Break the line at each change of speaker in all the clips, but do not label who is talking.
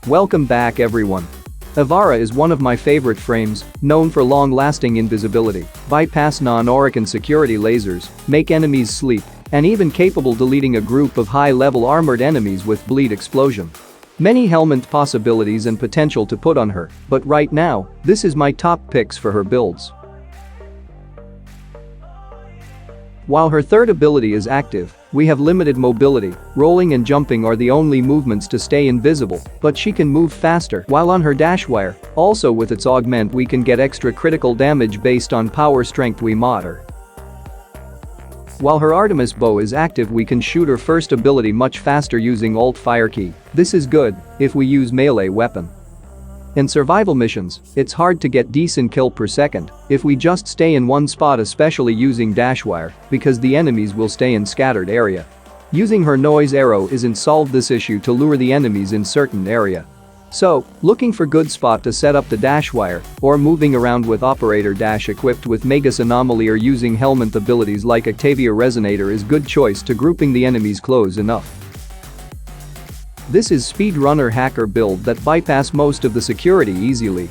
Welcome back everyone. Ivara is one of my favorite frames, known for long-lasting invisibility, bypass non-arcane security lasers, make enemies sleep, and even capable deleting a group of high-level armored enemies with bleed explosion. Many Helminth possibilities and potential to put on her, but right now, this is my top picks for her builds. While her third ability is active, we have limited mobility, rolling and jumping are the only movements to stay invisible, but she can move faster while on her dash wire. Also with its augment we can get extra critical damage based on power strength we mod her. While her Artemis Bow is active we can shoot her first ability much faster using Alt Fire key. This is good if we use melee weapon. In survival missions, it's hard to get decent kill per second if we just stay in one spot, especially using dash wire, because the enemies will stay in scattered area. Using her noise arrow isn't solve this issue to lure the enemies in certain area. So, looking for good spot to set up the dash wire, or moving around with operator dash equipped with Magus Anomaly or using Helminth abilities like Octavia Resonator is good choice to grouping the enemies close enough. This is speedrunner hacker build that bypass most of the security easily.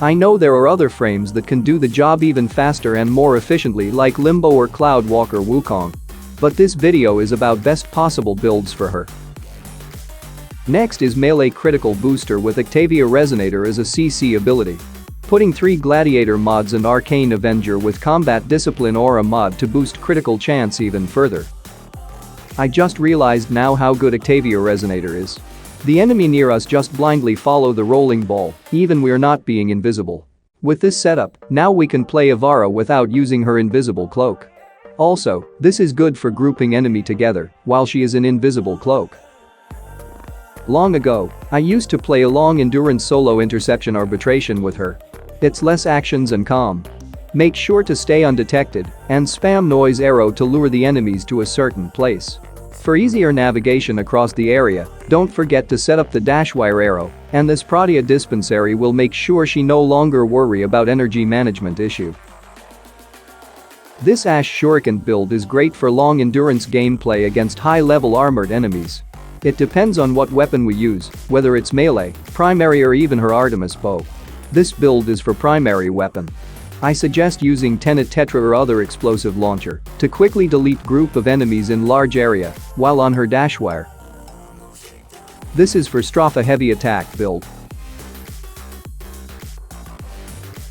I know there are other frames that can do the job even faster and more efficiently like Limbo or Cloudwalker Wukong. But this video is about best possible builds for her. Next is Melee Critical Booster with Octavia Resonator as a CC ability. Putting 3 Gladiator mods and Arcane Avenger with Combat Discipline Aura mod to boost critical chance even further. I just realized now how good Octavia Resonator is. The enemy near us just blindly follow the rolling ball, even we're not being invisible. With this setup, now we can play Ivara without using her invisible cloak. Also, this is good for grouping enemy together while she is in invisible cloak. Long ago, I used to play a long endurance solo interception arbitration with her. It's less actions and calm. Make sure to stay undetected and spam noise arrow to lure the enemies to a certain place. For easier navigation across the area, don't forget to set up the dash wire arrow, and this Protea dispensary will make sure she no longer worry about energy management issue. This Ash Shuriken build is great for long endurance gameplay against high-level armored enemies. It depends on what weapon we use, whether it's melee, primary or even her Artemis Bow. This build is for primary weapon. I suggest using Tenet Tetra or other explosive launcher to quickly delete group of enemies in large area while on her dash wire. This is for Stropha Heavy Attack build.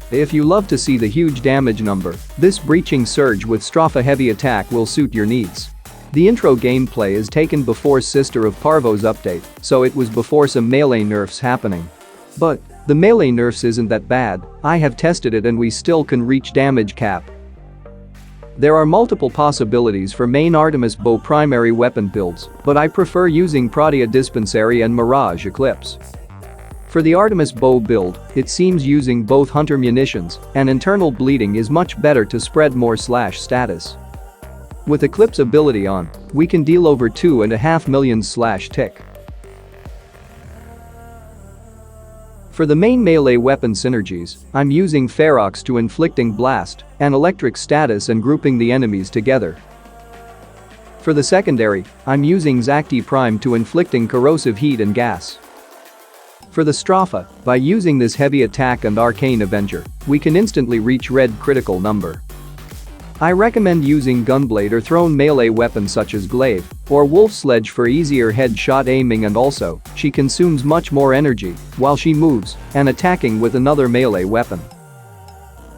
If you love to see the huge damage number, this Breaching Surge with Stropha Heavy Attack will suit your needs. The intro gameplay is taken before Sister of Parvo's update, so it was before some melee nerfs happening. But the melee nerfs isn't that bad, I have tested it and we still can reach damage cap. There are multiple possibilities for main Artemis Bow primary weapon builds, but I prefer using Protea Dispensary and Mirage Eclipse. For the Artemis Bow build, it seems using both Hunter munitions and internal bleeding is much better to spread more slash status. With Eclipse ability on, we can deal over 2.5 million slash tick. For the main melee weapon synergies, I'm using Ferox to inflicting blast and electric status and grouping the enemies together. For the secondary, I'm using Zacti Prime to inflicting corrosive heat and gas. For the Stropha, by using this heavy attack and Arcane Avenger, we can instantly reach red critical number. I recommend using Gunblade or thrown melee weapons such as Glaive or Wolf Sledge for easier headshot aiming, and also, she consumes much more energy while she moves and attacking with another melee weapon.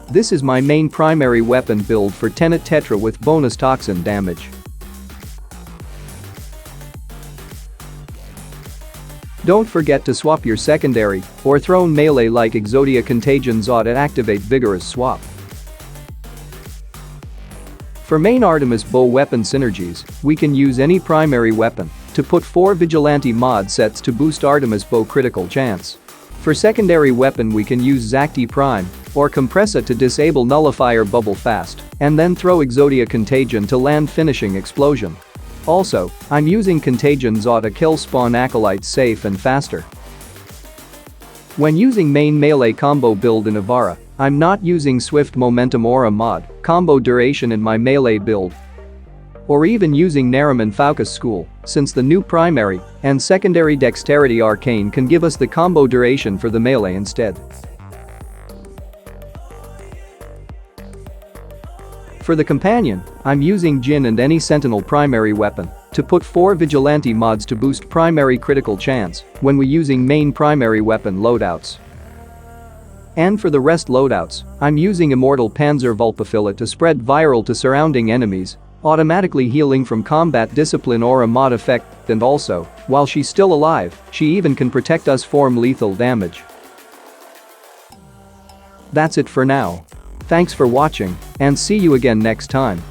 This is my main primary weapon build for Tenet Tetra with bonus toxin damage. Don't forget to swap your secondary or thrown melee like Exodia Contagion Zod and activate Vigorous Swap. For main Artemis Bow weapon synergies, we can use any primary weapon to put 4 Vigilante mod sets to boost Artemis Bow critical chance. For secondary weapon we can use Zacti Prime or Compressa to disable Nullifier Bubble fast and then throw Exodia Contagion to land finishing explosion. Also, I'm using Contagion Zod to kill spawn acolytes safe and faster. When using main melee combo build in Ivara, I'm not using Swift Momentum Aura mod, combo duration in my melee build. or even using Naram and Faucus School, since the new primary and secondary dexterity arcane can give us the combo duration for the melee instead. For the companion, I'm using Jin and any sentinel primary weapon to put 4 vigilante mods to boost primary critical chance when we using main primary weapon loadouts. And for the rest loadouts, I'm using Immortal Panzer Vulpafillet to spread viral to surrounding enemies, automatically healing from combat discipline or a mod effect, and also, while she's still alive, she even can protect us from lethal damage. That's it for now. Thanks for watching, and see you again next time.